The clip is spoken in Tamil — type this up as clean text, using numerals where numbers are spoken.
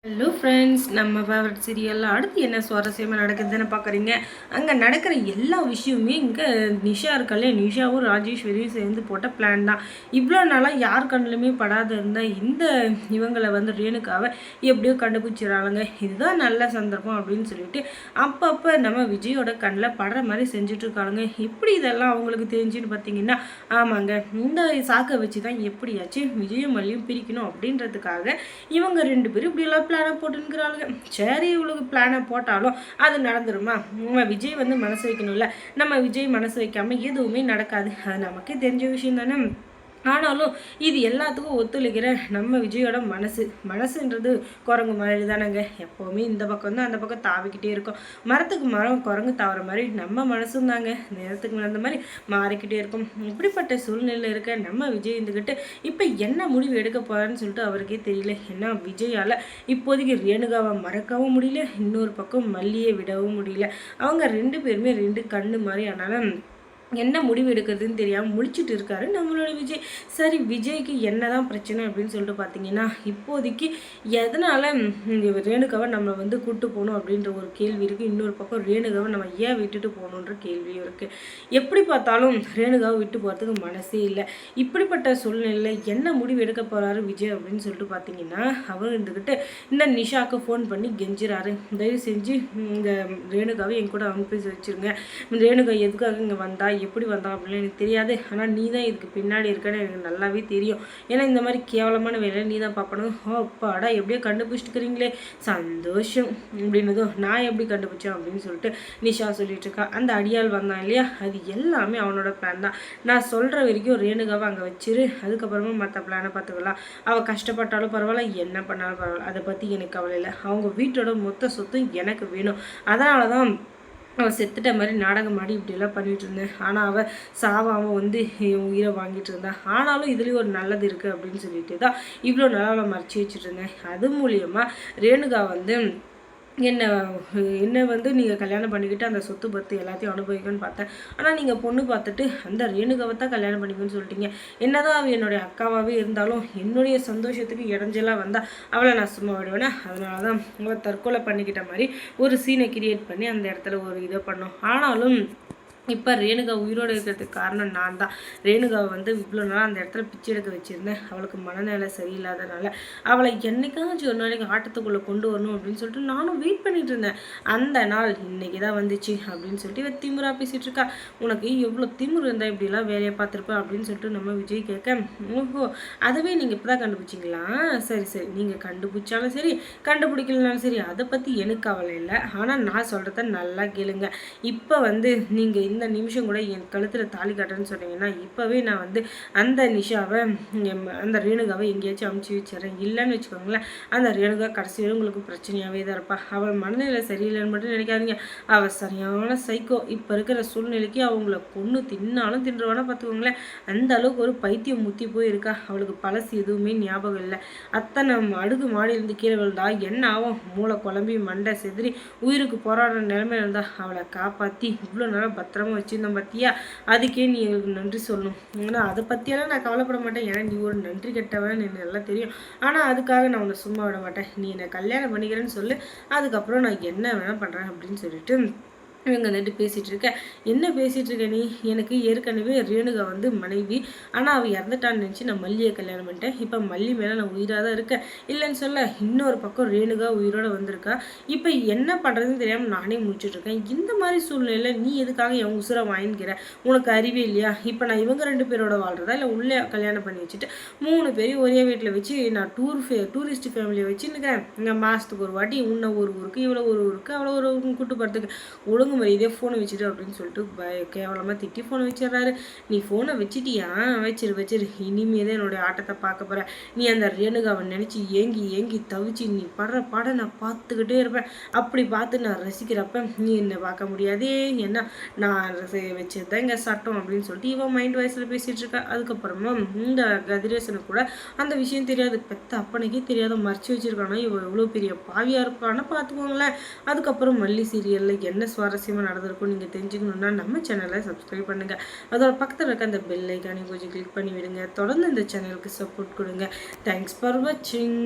ஹலோ ஃப்ரெண்ட்ஸ், நம்ம ஃபேவரட் சீரியலில் அடுத்து என்ன சுவாரஸ்யமாக நடக்குதுன்னு பார்க்குறீங்க. அங்கே நடக்கிற எல்லா விஷயமுமே இங்கே நிஷா இருக்காலே, நிஷாவும் ராஜேஸ்வரியும் சேர்ந்து போட்ட பிளான் தான். இவ்வளோ நாளாக யார் கண்ணிலுமே படாத இருந்தால் இந்த இவங்களை ரேணுக்காவை எப்படியோ கண்டுபிடிச்சிடறாங்க. இதுதான் நல்ல சந்தர்ப்பம் அப்படின்னு சொல்லிட்டு அப்பப்போ நம்ம விஜயோட கண்ணில் படுற மாதிரி செஞ்சுட்ருக்காளுங்க. எப்படி இதெல்லாம் அவங்களுக்கு தெரிஞ்சுன்னு பார்த்தீங்கன்னா, ஆமாங்க, இந்த சாக்கை வச்சு தான் எப்படியாச்சும் விஜயும் மல்லியும் பிரிக்கணும் அப்படின்றதுக்காக இவங்க ரெண்டு பேரும் இப்படியெல்லாம் பிளானை போட்டுங்கிறாளுங்க. சரி, இவளுக்கு பிளானை போட்டாலும் அது நடந்துருமா? நம்ம விஜய் மனசு வைக்கணும்ல. நம்ம விஜய் மனசு வைக்காம எதுவுமே நடக்காது. அது நமக்கே தெரிஞ்ச விஷயம் தானே. ஆனாலும் இது எல்லாத்துக்கும் ஒத்துழைக்கிற நம்ம விஜயோட மனசுன்றது குரங்கு மாதிரி தானேங்க. எப்போவுமே இந்த பக்கம் தான் அந்த பக்கம் தாவிக்கிட்டே இருக்கும். மரத்துக்கு மரம் குரங்கு தாவற மாதிரி நம்ம மனசும் தாங்க நேரத்துக்கு அந்த மாதிரி மாறிக்கிட்டே இருக்கும். இப்படிப்பட்ட சூழ்நிலையில் இருக்க நம்ம விஜய் இருந்துக்கிட்டு இப்போ என்ன முடிவு எடுக்க போகிறான்னு சொல்லிட்டு அவருக்கே தெரியல. ஏன்னா விஜயால் இப்போதைக்கு ரேணுகாவை மறக்கவும் முடியல, இன்னொரு பக்கம் மல்லியை விடவும் முடியல. அவங்க ரெண்டு பேருமே ரெண்டு கண்ணு மாதிரி. ஆனாலும் என்ன முடிவு எடுக்கிறதுன்னு தெரியாமல் முழிச்சிட்டு இருக்காரு நம்மளோட விஜய். சரி, விஜய்க்கு என்னதான் பிரச்சனை அப்படின்னு சொல்லிட்டு பார்த்தீங்கன்னா, இப்போதைக்கு எதனால் ரேணுகாவை நம்ம கூப்பிட்டு போகணும் அப்படின்ற ஒரு கேள்வி இருக்குது. இன்னொரு பக்கம் ரேணுகாவை நம்ம ஏன் விட்டுட்டு போகணுன்ற கேள்வியும் இருக்குது. எப்படி பார்த்தாலும் ரேணுகாவை விட்டு போகிறதுக்கு மனசே இல்லை. இப்படிப்பட்ட சூழ்நிலையில் என்ன முடிவு எடுக்க போகிறாரு விஜய் அப்படின்னு சொல்லிட்டு பார்த்தீங்கன்னா, அவர் இருந்துக்கிட்டு இந்த நிஷாவுக்கு ஃபோன் பண்ணி கெஞ்சுறாரு, தயவு செஞ்சு இந்த ரேணுகாவை என் கூட அனுப்பி வச்சுருங்க. ரேணுகா எதுக்காக இங்கே வந்தா, எப்படி வந்தான் அப்படின்னு எனக்கு தெரியாது. ஆனால் நீ தான் இதுக்கு பின்னாடி இருக்கன்னு எனக்கு நல்லாவே தெரியும். ஏன்னா இந்த மாதிரி கேவலமான வேலையை நீ தான் பார்க்கணும். அப்பாடா, எப்படியோ கண்டுபிடிச்சிட்டுக்கிறீங்களே, சந்தோஷம் அப்படின்னதும் நான் எப்படி கண்டுபிடிச்சேன் அப்படின்னு சொல்லிட்டு நிஷா சொல்லிட்டு இருக்கா. அந்த அடியால் வந்தான் இல்லையா, அது எல்லாமே அவனோட பிளான் தான். நான் சொல்கிற வரைக்கும் ரேணுகாவை அங்கே வச்சிரு, அதுக்கப்புறமா மற்ற பிளானை பார்த்துக்கலாம். அவள் கஷ்டப்பட்டாலும் பரவாயில்ல, என்ன பண்ணாலும் பரவாயில்ல, அதை பற்றி எனக்கு கவலை இல்லை. அவங்க வீட்டோட மொத்த சொத்தும் எனக்கு வேணும். அதனால தான் அவள் செத்துட்ட மாதிரி நாடகம் ஆடி இப்படியெல்லாம் பண்ணிகிட்டு இருந்தேன். ஆனால் அவள் சாவாமல் உயிரை வாங்கிட்டு இருந்தான். ஆனாலும் இதுலேயும் ஒரு நல்லது இருக்குது அப்படின்னு சொல்லிட்டு தான் இவ்வளோ நாளாக அவளை மறைச்சி வச்சுட்டு இருந்தேன். அது மூலியமாக ரேணுகா என்னை நீங்கள் கல்யாணம் பண்ணிக்கிட்டு அந்த சொத்து பத்து எல்லாத்தையும் அனுபவிக்கணும்னு பார்த்தேன். ஆனால் நீங்கள் பொண்ணு பார்த்துட்டு அந்த ரேணுகாவை தான் கல்யாணம் பண்ணிக்கணும்னு சொல்லிட்டீங்க. என்னதான் அவள் என்னுடைய அக்காவாகவே இருந்தாலும் என்னுடைய சந்தோஷத்துக்கு இடைஞ்சலாக வந்தால் அவளை நான் சும்மா விடுவேன்னா. அதனால தான் அவள் தற்கொலை பண்ணிக்கிட்ட மாதிரி ஒரு சீனை கிரியேட் பண்ணி அந்த இடத்துல ஒரு இதை பண்ணோம். ஆனாலும் இப்போ ரேணுகா உயிரோடு இருக்கிறதுக்கு காரணம் நான் தான். ரேணுகாவை இவ்வளோ நாள் அந்த இடத்துல பிச்சை எடுக்க வச்சுருந்தேன். அவளுக்கு மனநிலை சரியில்லாதனால அவளை என்னைக்காச்சும் ஒரு நாளைக்கு ஆட்டத்துக்குள்ளே கொண்டு வரணும் அப்படின்னு சொல்லிட்டு நானும் வெயிட் பண்ணிட்டு இருந்தேன். அந்த நாள் இன்னைக்கு தான் வந்துச்சு அப்படின்னு சொல்லிட்டு இவ திமுறா பேசிகிட்டு இருக்கா. உனக்கு எவ்வளோ திமுரு இருந்தால் இப்படிலாம் வேலையை பார்த்துருப்பேன் அப்படின்னு சொல்லிட்டு நம்ம விஜய் கேட்க, ஓஹோ, அதுவே நீங்கள் இப்போ தான் கண்டுபிடிச்சிங்களா? சரி சரி, நீங்கள் கண்டுபிடிச்சாலும் சரி கண்டுபிடிக்கலனாலும் சரி அதை பற்றி எனக்கு கவலை இல்லை. ஆனால் நான் சொல்கிறத நல்லா கேளுங்க. இப்போ நீங்கள் இந்த நிமிஷம் கூட என் கழுத்தில் தாலி கட்டுறேன்னு சொன்னீங்கன்னா இப்போவே நான் அந்த நிஷாவை அந்த ரேணுகாவை எங்கேயாச்சும் அமுச்சு வச்சிடறேன். இல்லைன்னு வச்சுக்கோங்களேன், அந்த ரேணுகா கடைசியில் உங்களுக்கு பிரச்சனையாகவே தான் இருப்பா. அவள் மனநிலை சரியில்லைன்னு மட்டும் நினைக்காதீங்க. அவள் சரியான சைக்கோ. இப்போ இருக்கிற சூழ்நிலைக்கு அவங்கள கொன்று தின்னாலும் தின்றுவானா பார்த்துக்கோங்களேன். அந்த அளவுக்கு ஒரு பைத்தியம் முத்தி போய் இருக்கா. அவளுக்கு பழசு எதுவுமே ஞாபகம் இல்லை. அத்தனை அடுக்கு மாடியிலேருந்து கீழே விழுந்தா என்ன ஆகும்? மூளை குழம்பி மண்டை செதிரி உயிருக்கு போராடுற நிலைமையில இருந்தா அவளை காப்பாற்றி இவ்வளோ நேரம் பத்திரமா வச்சுருந்தோம் பார்த்தியா, அதுக்கே நீ எங்களுக்கு நன்றி சொல்லணும். ஆனால் அதை பற்றியெல்லாம் நான் கவலைப்பட மாட்டேன். ஏன்னா நீ ஒரு நன்றி கெட்டவன் எனக்கு நல்லா தெரியும். ஆனால் அதுக்காக நான் உன்னை சும்மா விட மாட்டேன். நீ என்னை கல்யாணம் பண்ணிக்கிறேன்னு சொல்லு, அதுக்கப்புறம் நான் என்ன வேணால் பண்ணுறேன் அப்படின்னு சொல்லிட்டு இவங்க பேசிகிட்டு இருக்க. என்ன பேசிகிட்டு இருக்க நீ? எனக்கு ஏற்கனவே ரேணுகா மனைவி. ஆனால் அவள் இறந்துட்டான்னு நினச்சி நான் மல்லியை கல்யாணம் பண்ணிட்டேன். இப்போ மல்லி மேலே நான் உயிராக தான் இருக்கேன். இல்லைன்னு சொல்ல, இன்னொரு பக்கம் ரேணுகா உயிரோடு வந்திருக்கா. இப்போ என்ன பண்ணுறதுன்னு தெரியாமல் நானே முடிச்சுட்ருக்கேன். இந்த மாதிரி சூழ்நிலையில் நீ எதுக்காக என் உசுரை வாங்கிக்கிற? உனக்கு அறிவே இல்லையா? இப்போ நான் இவங்க ரெண்டு பேரோட வாழ்கிறதா இல்லை உள்ளே கல்யாணம் பண்ணி வச்சுட்டு 3 பேரையும் ஒரே வீட்டில் வச்சு நான் டூரிஸ்ட் ஃபேமிலியை வச்சுன்னுக்கிறேன். இங்கே மாதத்துக்கு ஒரு வாட்டி உன்னை ஒரு ஊருக்கு, இவ்வளோ ஒரு ஊருக்கு, அவ்வளோ ஒரு ஊருக்கு கூட்டு போகிறதுக்கு ஒழுங்கு இதே ஃபோனை வச்சுட்டு அப்படின்னு சொல்லிட்டு கேவலமாக திட்டி ஃபோனை வச்சிடறாரு. நீ ஃபோனை வச்சிட்டியா? வச்சிரு, இனிமே தான் என்னுடைய ஆட்டத்தை பார்க்க போகிறேன். நீ அந்த ரேணுகாவை நினச்சி ஏங்கி தவிச்சு நீ படுற பாடம் நான் பார்த்துக்கிட்டே இருப்பேன். அப்படி பார்த்து நான் ரசிக்கிறப்ப நீ என்னை பார்க்க முடியாதே. என்ன நான் வச்சது தான் இங்கே சட்டம் அப்படின்னு சொல்லிட்டு இவன் மைண்ட் வாய்ஸில் பேசிகிட்டு இருக்கா. அதுக்கப்புறமா இந்த கதிரேசனுக்கு கூட அந்த விஷயம் தெரியாது. பெத்த அப்பனைக்கே தெரியாத மறைச்சி வச்சிருக்கானா. இவன் எவ்வளோ பெரிய பாவியாக இருப்பான்னு பார்த்துக்கோங்களேன். அதுக்கப்புறம் மல்லி சீரியலில் என்ன சுவாரஸ்யம் நடந்திருக்கும் நீங்கள் தெரிஞ்சுக்கணுன்னா நம்ம சேனலை சப்ஸ்கிரைப் பண்ணுங்கள். அதோட பக்கத்தில் இருக்க அந்த பெல் ஐக்கானை கொஞ்சம் கிளிக் பண்ணி விடுங்க. தொடர்ந்து இந்த சேனலுக்கு சப்போர்ட் கொடுங்க. தேங்க்ஸ் ஃபார் வாட்சிங்.